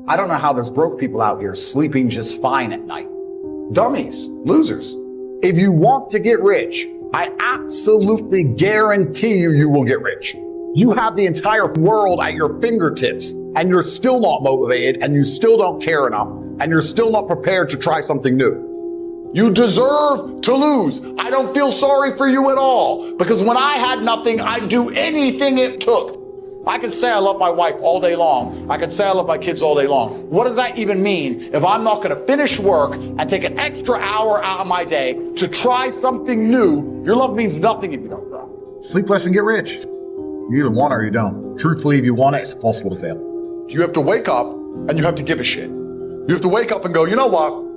I don't know how there's broke people out here sleeping just fine at night. Dummies, losers. If you want to get rich, I absolutely guarantee you will get rich. You have the entire world at your fingertips and you're still not motivated and you still don't care enough and you're still not prepared to try something new. You deserve to lose. I don't feel sorry for you at all because when I had nothing, I'd do anything it took. I could say I love my wife all day long. I could say I love my kids all day long. What does that even mean if I'm not going to finish work and take an extra hour out of my day to try something new? Your love means nothing if you don't try. Sleep less and get rich. You either want it or you don't. Truthfully, if you want it, it's possible to fail. You have to wake up and you have to give a shit. You have to wake up and go, you know what?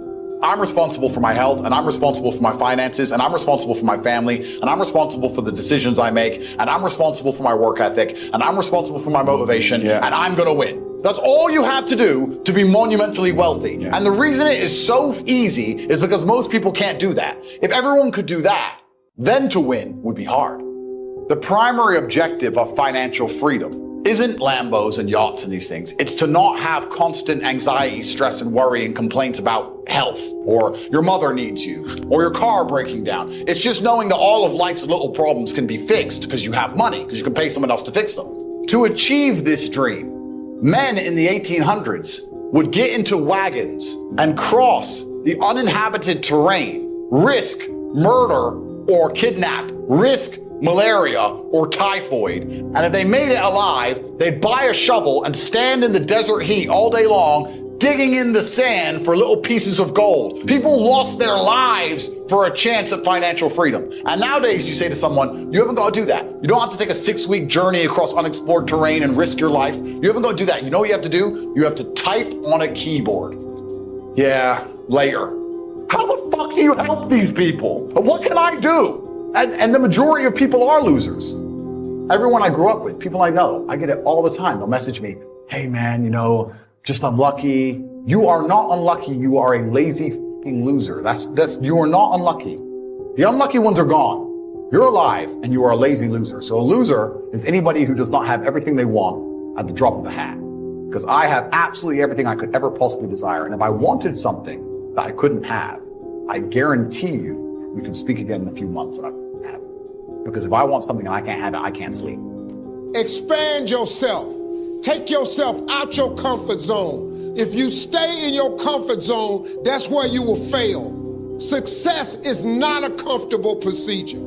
I'm responsible for my health and I'm responsible for my finances and I'm responsible for my family and I'm responsible for the decisions I make and I'm responsible for my work ethic and I'm responsible for my motivation and I'm going to win. That's all you have to do to be monumentally wealthy. Yeah. And the reason it is so easy is because most people can't do that. If everyone could do that, then to win would be hard. The primary objective of financial freedom isn't Lambos and yachts and these things. It's to not have constant anxiety, stress, and worry and complaints about health, or your mother needs you, or your car breaking down. It's just knowing that all of life's little problems can be fixed because you have money, because you can pay someone else to fix them. To achieve this dream, men in the 1800s would get into wagons and cross the uninhabited terrain, risk murder or kidnap, risk malaria or typhoid, and if they made it alive, they'd buy a shovel and stand in the desert heat all day long, digging in the sand for little pieces of gold. People lost their lives for a chance at financial freedom. And nowadays you say to someone, you haven't got to do that. You don't have to take a 6-week journey across unexplored terrain and risk your life. You haven't got to do that. You know what you have to do? You have to type on a keyboard. Yeah, later. How the fuck do you help these people? What can I do? And the majority of people are losers. Everyone I grew up with, people I know, I get it all the time. They'll message me, hey man, just unlucky. You are not unlucky. You are a lazy fucking loser. You are not unlucky. The unlucky ones are gone. You're alive and you are a lazy loser. So a loser is anybody who does not have everything they want at the drop of a hat. Because I have absolutely everything I could ever possibly desire. And if I wanted something that I couldn't have, I guarantee you, we can speak again in a few months and I can have it. Because if I want something and I can't have it, I can't sleep. Expand yourself. Take yourself out your comfort zone. If you stay in your comfort zone, that's where you will fail. Success is not a comfortable procedure.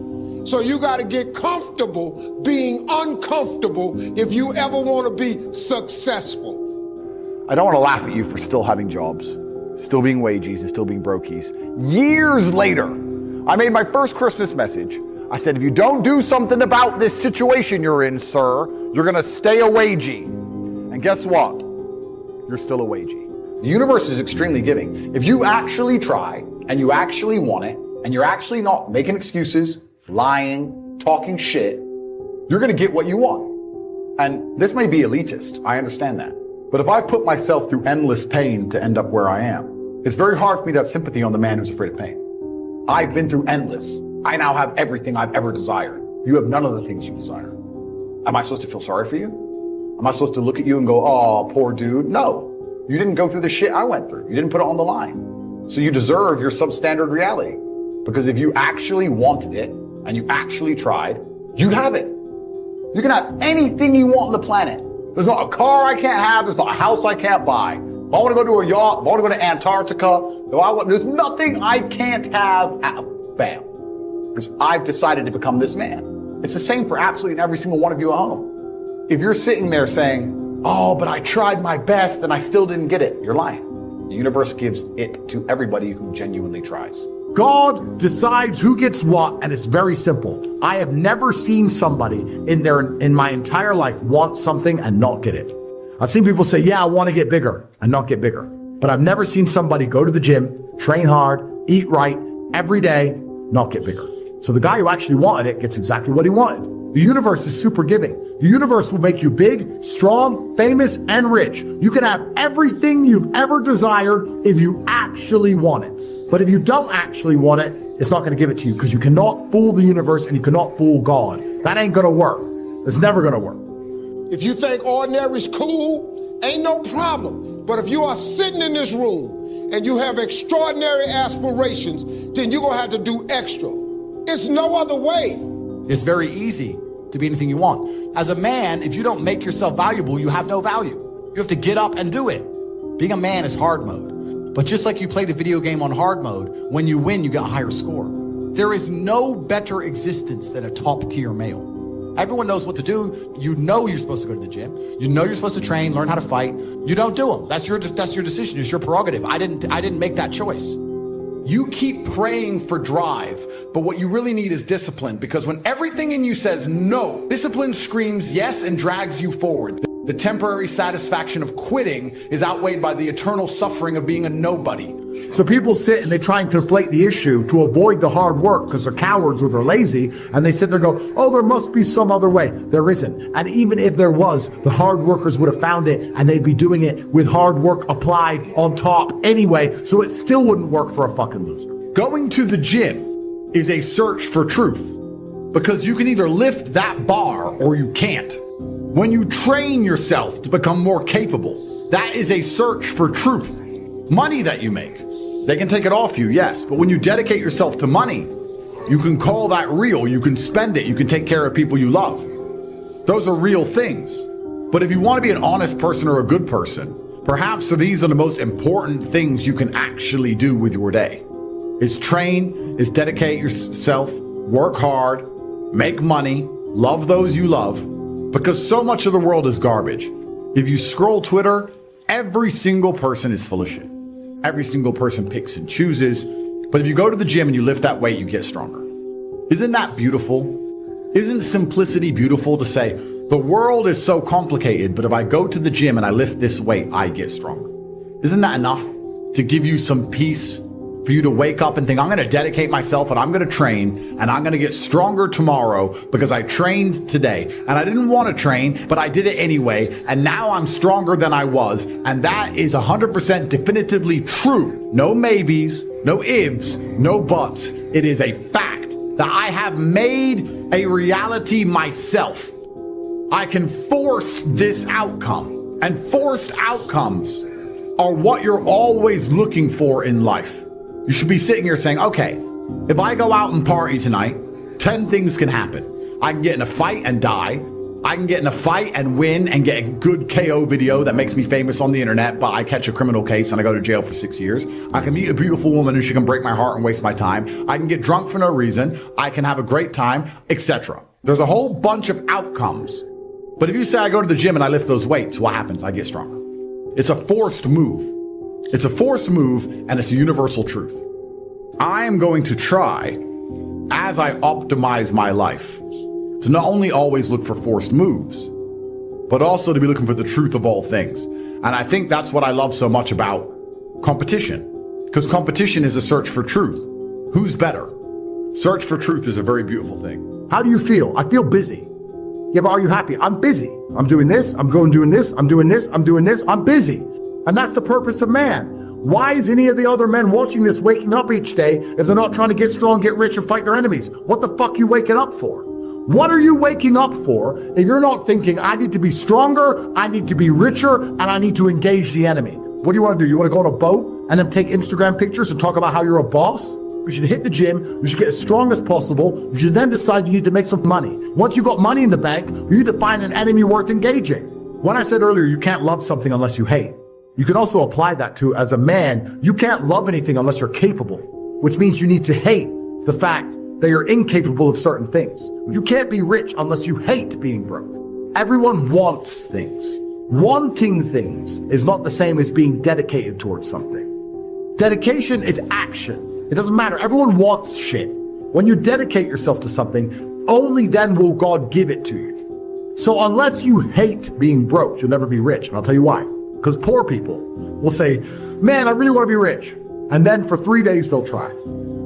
So you got to get comfortable being uncomfortable if you ever want to be successful. I don't want to laugh at you for still having jobs, still being wages and still being brokies. Years later, I made my first Christmas message. I said, if you don't do something about this situation you're in, sir, you're going to stay a wagey. And guess what? You're still a wagey. The universe is extremely giving. If you actually try and you actually want it and you're actually not making excuses, lying, talking shit, you're going to get what you want. And this may be elitist. I understand that. But if I put myself through endless pain to end up where I am, it's very hard for me to have sympathy on the man who's afraid of pain. I've been through endless. I now have everything I've ever desired. You have none of the things you desire. Am I supposed to feel sorry for you? Am I supposed to look at you and go, oh, poor dude? No. You didn't go through the shit I went through. You didn't put it on the line. So you deserve your substandard reality. Because if you actually wanted it and you actually tried, you'd have it. You can have anything you want on the planet. There's not a car I can't have. There's not a house I can't buy. If I want to go to a yacht, if I want to go to Antarctica, there's nothing I can't have. Bam. Because I've decided to become this man. It's the same for absolutely every single one of you at home. If you're sitting there saying, oh, but I tried my best and I still didn't get it, you're lying. The universe gives it to everybody who genuinely tries. God decides who gets what, and it's very simple. I have never seen somebody in my entire life want something and not get it. I've seen people say, yeah, I want to get bigger and not get bigger. But I've never seen somebody go to the gym, train hard, eat right every day, not get bigger. So the guy who actually wanted it gets exactly what he wanted. The universe is super giving. The universe will make you big, strong, famous, and rich. You can have everything you've ever desired if you actually want it. But if you don't actually want it, it's not going to give it to you because you cannot fool the universe and you cannot fool God. That ain't going to work. It's never going to work. If you think ordinary's cool, ain't no problem. But if you are sitting in this room and you have extraordinary aspirations, then you're gonna have to do extra. It's no other way. It's very easy to be anything you want. As a man, if you don't make yourself valuable, you have no value. You have to get up and do it. Being a man is hard mode. But just like you play the video game on hard mode, when you win, you get a higher score. There is no better existence than a top tier male. Everyone knows what to do. You know you're supposed to go to the gym. You know you're supposed to train, learn how to fight. You don't do them. That's your decision. It's your prerogative. I didn't make that choice. You keep praying for drive, but what you really need is discipline, because when everything in you says no, discipline screams yes and drags you forward. The temporary satisfaction of quitting is outweighed by the eternal suffering of being a nobody. So people sit and they try and conflate the issue to avoid the hard work because they're cowards or they're lazy, and they sit there and go, oh, there must be some other way. There isn't. And even if there was, the hard workers would have found it, and they'd be doing it with hard work applied on top anyway, so it still wouldn't work for a fucking loser. Going to the gym is a search for truth, because you can either lift that bar or you can't. When you train yourself to become more capable, that is a search for truth. Money that you make, they can take it off you, yes, but when you dedicate yourself to money, you can call that real, you can spend it, you can take care of people you love. Those are real things. But if you want to be an honest person or a good person, perhaps these are the most important things you can actually do with your day. It's train, it's dedicate yourself, work hard, make money, love those you love, because so much of the world is garbage. If you scroll Twitter, every single person is full of shit. Every single person picks and chooses. But if you go to the gym and you lift that weight, you get stronger. Isn't that beautiful? Isn't simplicity beautiful to say, the world is so complicated, but if I go to the gym and I lift this weight, I get stronger? Isn't that enough to give you some peace? For you to wake up and think, I'm going to dedicate myself and I'm going to train and I'm going to get stronger tomorrow because I trained today. And I didn't want to train, but I did it anyway. And now I'm stronger than I was. And that is 100% definitively true. No maybes, no ifs, no buts. It is a fact that I have made a reality myself. I can force this outcome, and forced outcomes are what you're always looking for in life. You should be sitting here saying, okay, if I go out and party tonight, 10 things can happen. I can get in a fight and die. I can get in a fight and win and get a good KO video that makes me famous on the internet, but I catch a criminal case and I go to jail for 6 years. I can meet a beautiful woman and she can break my heart and waste my time. I can get drunk for no reason. I can have a great time, etc. There's a whole bunch of outcomes. But if you say I go to the gym and I lift those weights, what happens? I get stronger. It's a forced move. It's a forced move, and it's a universal truth. I am going to try, as I optimize my life, to not only always look for forced moves, but also to be looking for the truth of all things. And I think that's what I love so much about competition, because competition is a search for truth. Who's better? Search for truth is a very beautiful thing. How do you feel? I feel busy. Yeah, but are you happy? I'm busy. I'm doing this. I'm doing this. I'm doing this. I'm doing this. I'm busy. And that's the purpose of man. Why is any of the other men watching this waking up each day if they're not trying to get strong, get rich, and fight their enemies? What the fuck are you waking up for? What are you waking up for if you're not thinking, I need to be stronger, I need to be richer, and I need to engage the enemy? What do you want to do? You want to go on a boat and then take Instagram pictures and talk about how you're a boss? You should hit the gym. You should get as strong as possible. You should then decide you need to make some money. Once you've got money in the bank, you need to find an enemy worth engaging. When I said earlier, you can't love something unless you hate. You can also apply that to, as a man, you can't love anything unless you're capable, which means you need to hate the fact that you're incapable of certain things. You can't be rich unless you hate being broke. Everyone wants things. Wanting things is not the same as being dedicated towards something. Dedication is action. It doesn't matter. Everyone wants shit. When you dedicate yourself to something, only then will God give it to you. So unless you hate being broke, you'll never be rich. And I'll tell you why. Because poor people will say, man, I really want to be rich. And then for 3 days, they'll try.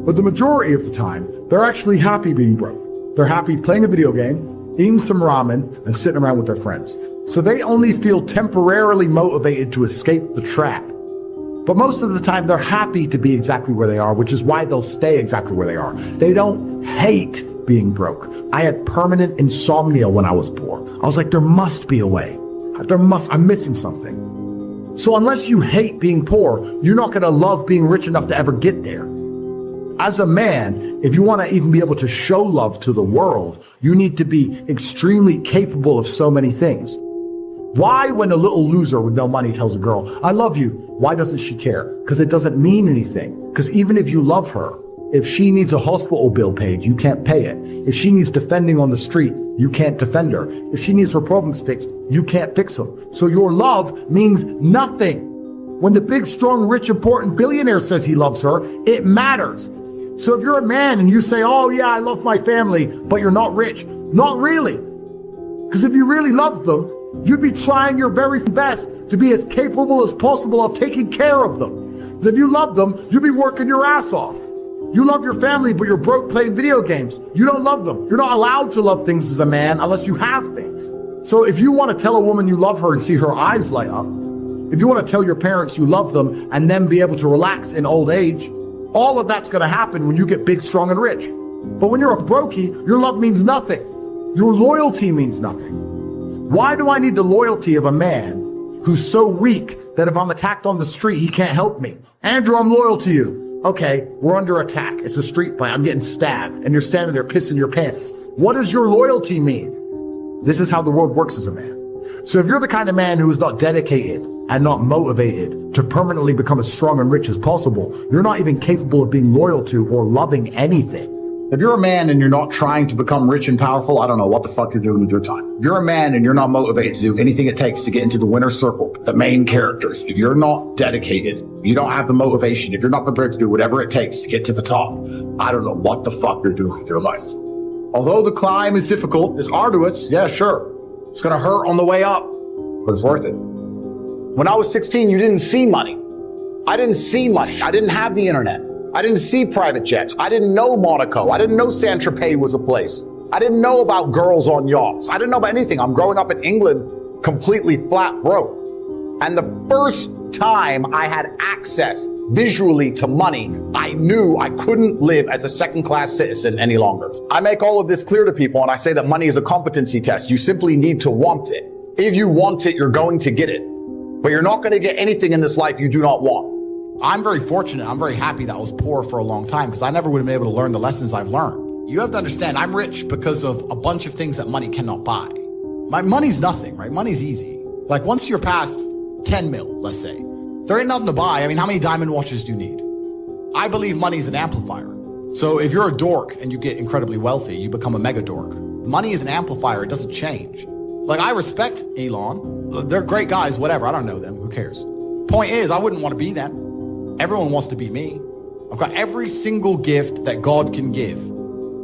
But the majority of the time, they're actually happy being broke. They're happy playing a video game, eating some ramen, and sitting around with their friends. So they only feel temporarily motivated to escape the trap. But most of the time, they're happy to be exactly where they are, which is why they'll stay exactly where they are. They don't hate being broke. I had permanent insomnia when I was poor. I was like, there must be a way. I'm missing something. So unless you hate being poor, you're not going to love being rich enough to ever get there. As a man, if you want to even be able to show love to the world, you need to be extremely capable of so many things. Why, when a little loser with no money tells a girl, I love you, why doesn't she care? Because it doesn't mean anything. Because even if you love her, if she needs a hospital bill paid, you can't pay it. If she needs defending on the street, you can't defend her. If she needs her problems fixed, you can't fix them. So your love means nothing. When the big, strong, rich, important billionaire says he loves her, it matters. So if you're a man and you say, oh yeah, I love my family, but you're not rich, not really. Because if you really loved them, you'd be trying your very best to be as capable as possible of taking care of them. If you love them, you'd be working your ass off. You love your family, but you're broke playing video games. You don't love them. You're not allowed to love things as a man unless you have things. So if you want to tell a woman you love her and see her eyes light up, if you want to tell your parents you love them and then be able to relax in old age, all of that's going to happen when you get big, strong, and rich. But when you're a brokey, your love means nothing. Your loyalty means nothing. Why do I need the loyalty of a man who's so weak that if I'm attacked on the street, he can't help me? Andrew, I'm loyal to you. Okay, we're under attack. It's a street fight. I'm getting stabbed, and you're standing there pissing your pants. What does your loyalty mean? This is how the world works as a man. So if you're the kind of man who is not dedicated and not motivated to permanently become as strong and rich as possible, you're not even capable of being loyal to or loving anything. If you're a man and you're not trying to become rich and powerful, I don't know what the fuck you're doing with your time. If you're a man and you're not motivated to do anything it takes to get into the winner's circle, the main characters, if you're not dedicated, you don't have the motivation, if you're not prepared to do whatever it takes to get to the top, I don't know what the fuck you're doing with your life. Although the climb is difficult, it's arduous, yeah, sure. It's gonna hurt on the way up, but it's worth it. When I was 16, you didn't see money. I didn't see money. I didn't have the internet. I didn't see private jets. I didn't know Monaco. I didn't know Saint-Tropez was a place. I didn't know about girls on yachts. I didn't know about anything. I'm growing up in England completely flat broke. And the first time I had access visually to money, I knew I couldn't live as a second-class citizen any longer. I make all of this clear to people, and I say that money is a competency test. You simply need to want it. If you want it, you're going to get it. But you're not going to get anything in this life you do not want. I'm very fortunate. I'm very happy that I was poor for a long time because I never would have been able to learn the lessons I've learned. You have to understand, I'm rich because of a bunch of things that money cannot buy. My money's nothing, right? Money's easy. Like once you're past 10 mil, let's say, there ain't nothing to buy. I mean, how many diamond watches do you need? I believe money is an amplifier. So if you're a dork and you get incredibly wealthy, you become a mega dork. Money is an amplifier. It doesn't change. Like I respect Elon. They're great guys, whatever. I don't know them. Who cares? Point is, I wouldn't want to be them. Everyone wants to be me. I've got every single gift that God can give.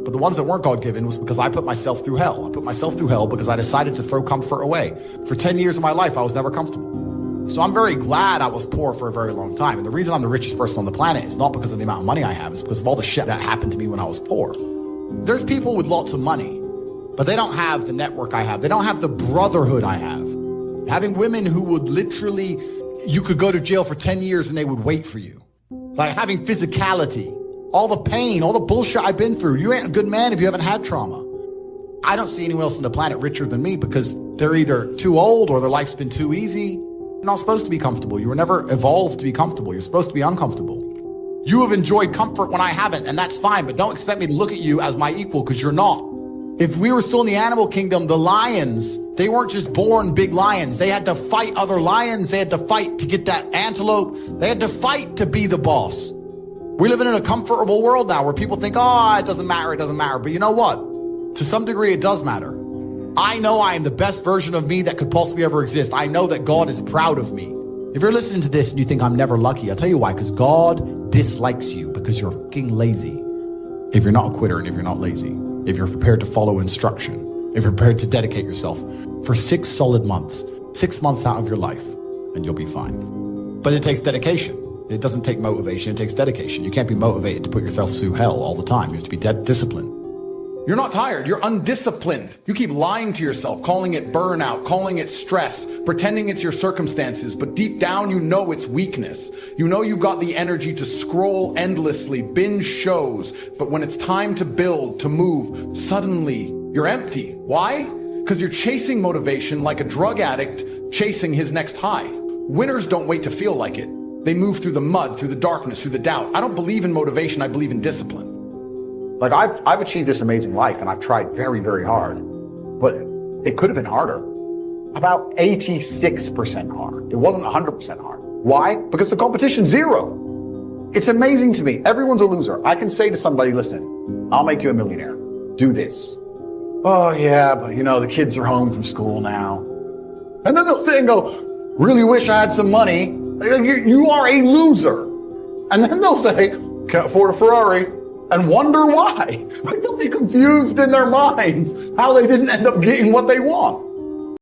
But the ones that weren't God-given was because I put myself through hell. I put myself through hell because I decided to throw comfort away. For 10 years of my life, I was never comfortable. So I'm very glad I was poor for a very long time. And the reason I'm the richest person on the planet is not because of the amount of money I have. It's because of all the shit that happened to me when I was poor. There's people with lots of money, but they don't have the network I have. They don't have the brotherhood I have. Having women who would literally, you could go to jail for 10 years and they would wait for you. Like having physicality, all the pain, all the bullshit I've been through. You ain't a good man if you haven't had trauma. I don't see anyone else on the planet richer than me because they're either too old or their life's been too easy. You're not supposed to be comfortable. You were never evolved to be comfortable. You're supposed to be uncomfortable. You have enjoyed comfort when I haven't, and that's fine, but don't expect me to look at you as my equal because you're not. If we were still in the animal kingdom, the lions, they weren't just born big lions. They had to fight other lions. They had to fight to get that antelope. They had to fight to be the boss. We're living in a comfortable world now where people think, oh, it doesn't matter, it doesn't matter. But you know what? To some degree, it does matter. I know I am the best version of me that could possibly ever exist. I know that God is proud of me. If you're listening to this and you think I'm never lucky, I'll tell you why, because God dislikes you because you're fucking lazy. If you're not a quitter and if you're not lazy. If you're prepared to follow instruction, if you're prepared to dedicate yourself for 6 solid months, 6 months out of your life, and you'll be fine. But it takes dedication. It doesn't take motivation, it takes dedication. You can't be motivated to put yourself through hell all the time. You have to be disciplined. You're not tired, you're undisciplined. You keep lying to yourself, calling it burnout, calling it stress, pretending it's your circumstances, but deep down you know it's weakness. You know you got the energy to scroll endlessly, binge shows, but when it's time to build, to move, suddenly you're empty. Why? Because you're chasing motivation like a drug addict chasing his next high. Winners don't wait to feel like it. They move through the mud, through the darkness, through the doubt. I don't believe in motivation, I believe in discipline. Like I've achieved this amazing life and I've tried very, very hard, but it could have been harder. About 86% hard. It wasn't 100% hard. Why? Because the competition's zero. It's amazing to me. Everyone's a loser. I can say to somebody, listen, I'll make you a millionaire. Do this. Oh yeah, but the kids are home from school now. And then they'll sit and go, really wish I had some money. You are a loser. And then they'll say, can't afford a Ferrari, and wonder why. Like they'll be confused in their minds how they didn't end up getting what they want.